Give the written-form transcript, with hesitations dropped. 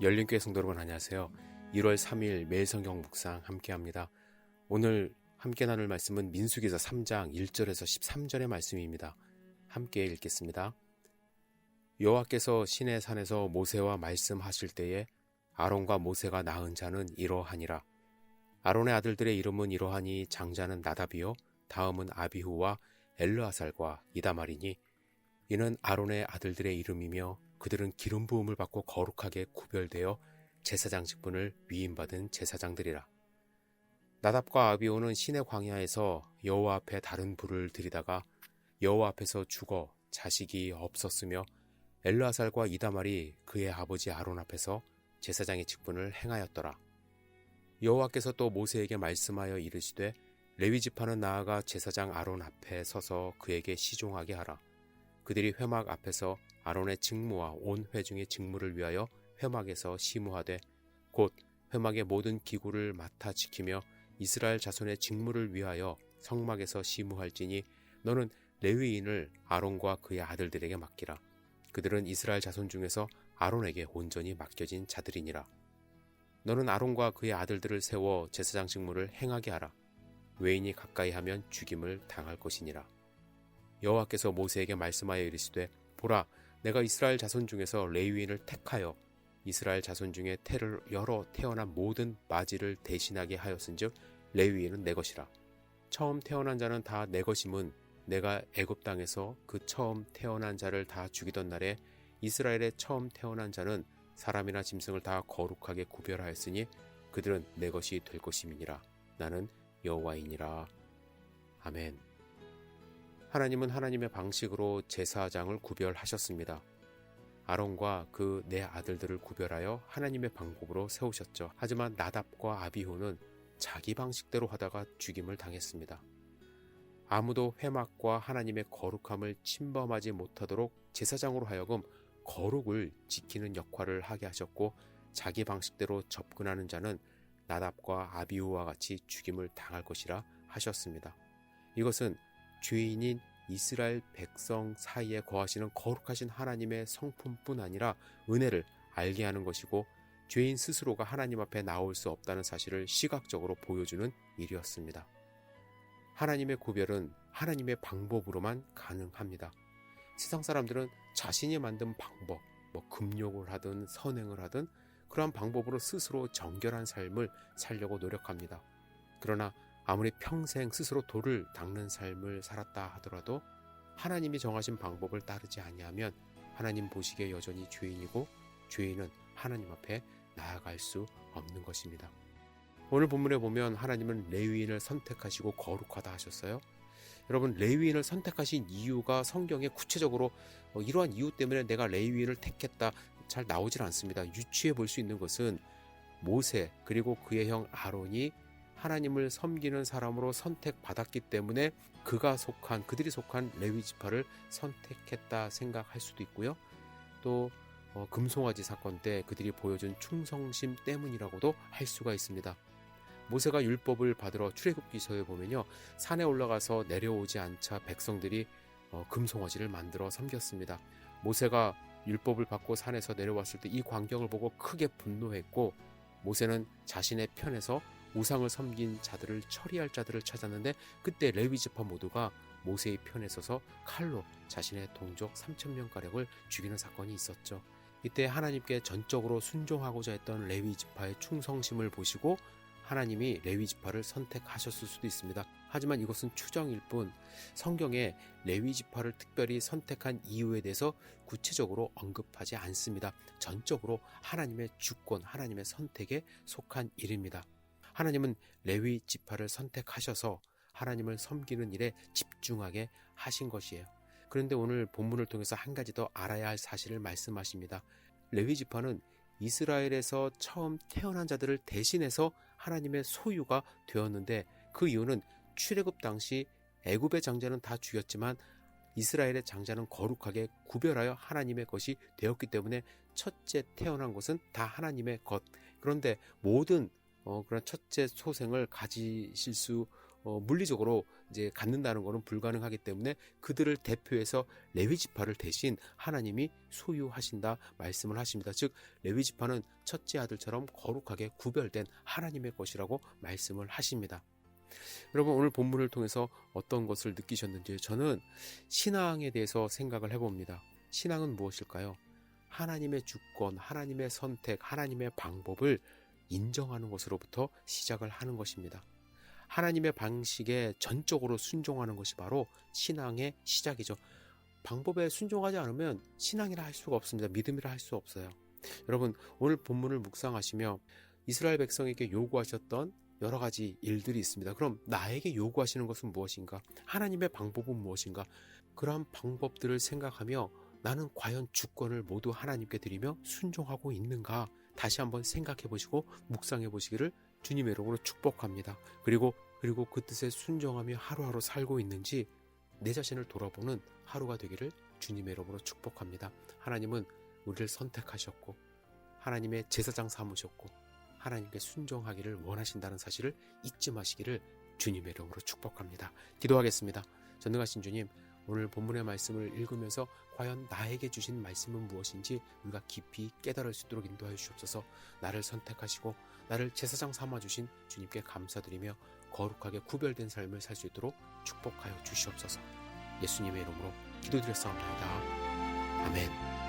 열린교회 성도 여러분 안녕하세요. 1월 3일 매일 성경 묵상 함께합니다. 오늘 함께 나눌 말씀은 민수기서 3장 1절에서 13절의 말씀입니다. 함께 읽겠습니다. 여호와께서 시내 산에서 모세와 말씀하실 때에 아론과 모세가 낳은 자는 이러하니라. 아론의 아들들의 이름은 이러하니 장자는 나답이요 다음은 아비후와 엘르아살과 이다말이니 이는 아론의 아들들의 이름이며 그들은 기름 부음을 받고 거룩하게 구별되어 제사장 직분을 위임받은 제사장들이라. 나답과 아비후는 시내 광야에서 여호와 앞에 다른 불을 들이다가 여호와 앞에서 죽어 자식이 없었으며 엘르아살과 이다말이 그의 아버지 아론 앞에서 제사장의 직분을 행하였더라. 여호와께서 또 모세에게 말씀하여 이르시되 레위 지파는 나아가 제사장 아론 앞에 서서 그에게 시종하게 하라. 그들이 회막 앞에서 아론의 직무와 온 회중의 직무를 위하여 회막에서 시무하되 곧 회막의 모든 기구를 맡아 지키며 이스라엘 자손의 직무를 위하여 성막에서 시무할지니 너는 레위인을 아론과 그의 아들들에게 맡기라. 그들은 이스라엘 자손 중에서 아론에게 온전히 맡겨진 자들이니라. 너는 아론과 그의 아들들을 세워 제사장 직무를 행하게 하라. 외인이 가까이 하면 죽임을 당할 것이니라. 여호와께서 모세에게 말씀하여 이르시되 보라 내가 이스라엘 자손 중에서 레위인을 택하여 이스라엘 자손 중에 태를 열어 태어난 모든 마지를 대신하게 하였은즉 레위인은 내 것이라. 처음 태어난 자는 다 내 것임은 내가 애굽 땅에서 그 처음 태어난 자를 다 죽이던 날에 이스라엘의 처음 태어난 자는 사람이나 짐승을 다 거룩하게 구별하였으니 그들은 내 것이 될 것임이니라. 나는 여호와이니라. 아멘. 하나님은 하나님의 방식으로 제사장을 구별하셨습니다. 아론과 그 네 아들들을 구별하여 하나님의 방법으로 세우셨죠. 하지만 나답과 아비후는 자기 방식대로 하다가 죽임을 당했습니다. 아무도 회막과 하나님의 거룩함을 침범하지 못하도록 제사장으로 하여금 거룩을 지키는 역할을 하게 하셨고 자기 방식대로 접근하는 자는 나답과 아비후와 같이 죽임을 당할 것이라 하셨습니다. 이것은 죄인인 이스라엘 백성 사이에 거하시는 거룩하신 하나님의 성품뿐 아니라 은혜를 알게 하는 것이고 죄인 스스로가 하나님 앞에 나올 수 없다는 사실을 시각적으로 보여주는 일이었습니다. 하나님의 구별은 하나님의 방법으로만 가능합니다. 세상 사람들은 자신이 만든 방법, 금욕을 하든 선행을 하든 그러한 방법으로 스스로 정결한 삶을 살려고 노력합니다. 그러나 아무리 평생 스스로 돌을 닦는 삶을 살았다 하더라도 하나님이 정하신 방법을 따르지 아니하면 하나님 보시기에 여전히 죄인이고 죄인은 하나님 앞에 나아갈 수 없는 것입니다. 오늘 본문에 보면 하나님은 레위인을 선택하시고 거룩하다 하셨어요. 여러분 레위인을 선택하신 이유가 성경에 구체적으로 이러한 이유 때문에 내가 레위인을 택했다 잘 나오질 않습니다. 유추해 볼 수 있는 것은 모세 그리고 그의 형 아론이 하나님을 섬기는 사람으로 선택받았기 때문에 그들이 속한 레위 지파를 선택했다 생각할 수도 있고요. 또 금송아지 사건 때 그들이 보여준 충성심 때문이라고도 할 수가 있습니다. 모세가 율법을 받으러 출애굽기서에 보면요. 산에 올라가서 내려오지 않자 백성들이 금송아지를 만들어 섬겼습니다. 모세가 율법을 받고 산에서 내려왔을 때 이 광경을 보고 크게 분노했고 모세는 자신의 편에서 우상을 섬긴 자들을 처리할 자들을 찾았는데 그때 레위 지파 모두가 모세의 편에 서서 칼로 자신의 동족 3,000명가량을 죽이는 사건이 있었죠. 이때 하나님께 전적으로 순종하고자 했던 레위 지파의 충성심을 보시고 하나님이 레위 지파를 선택하셨을 수도 있습니다. 하지만 이것은 추정일 뿐 성경에 레위 지파를 특별히 선택한 이유에 대해서 구체적으로 언급하지 않습니다. 전적으로 하나님의 주권, 하나님의 선택에 속한 일입니다. 하나님은 레위 지파를 선택하셔서 하나님을 섬기는 일에 집중하게 하신 것이에요. 그런데 오늘 본문을 통해서 한 가지 더 알아야 할 사실을 말씀하십니다. 레위 지파는 이스라엘에서 처음 태어난 자들을 대신해서 하나님의 소유가 되었는데 그 이유는 출애굽 당시 애굽의 장자는 다 죽였지만 이스라엘의 장자는 거룩하게 구별하여 하나님의 것이 되었기 때문에 첫째 태어난 것은 다 하나님의 것. 그런데 모든 그런 첫째 소생을 가지실 수 물리적으로 이제 갖는다는 것은 불가능하기 때문에 그들을 대표해서 레위 지파를 대신 하나님이 소유하신다 말씀을 하십니다. 즉 레위 지파는 첫째 아들처럼 거룩하게 구별된 하나님의 것이라고 말씀을 하십니다. 여러분, 오늘 본문을 통해서 어떤 것을 느끼셨는지 저는 신앙에 대해서 생각을 해봅니다. 신앙은 무엇일까요? 하나님의 주권, 하나님의 선택, 하나님의 방법을 인정하는 것으로부터 시작을 하는 것입니다. 하나님의 방식에 전적으로 순종하는 것이 바로 신앙의 시작이죠. 방법에 순종하지 않으면 신앙이라 할 수가 없습니다. 믿음이라 할 수 없어요. 여러분, 오늘 본문을 묵상하시며 이스라엘 백성에게 요구하셨던 여러 가지 일들이 있습니다. 그럼 나에게 요구하시는 것은 무엇인가? 하나님의 방법은 무엇인가? 그러한 방법들을 생각하며 나는 과연 주권을 모두 하나님께 드리며 순종하고 있는가? 다시 한번 생각해 보시고 묵상해 보시기를 주님의 이름으로 축복합니다. 그리고 그 뜻에 순종하며 하루하루 살고 있는지 내 자신을 돌아보는 하루가 되기를 주님의 이름으로 축복합니다. 하나님은 우리를 선택하셨고 하나님의 제사장 삼으셨고 하나님께 순종하기를 원하신다는 사실을 잊지 마시기를 주님의 이름으로 축복합니다. 기도하겠습니다. 전능하신 주님, 오늘 본문의 말씀을 읽으면서 과연 나에게 주신 말씀은 무엇인지 우리가 깊이 깨달을 수 있도록 인도하여 주옵소서. 나를 선택하시고 나를 제사장 삼아주신 주님께 감사드리며 거룩하게 구별된 삶을 살 수 있도록 축복하여 주시옵소서. 예수님의 이름으로 기도드렸사옵나이다. 아멘.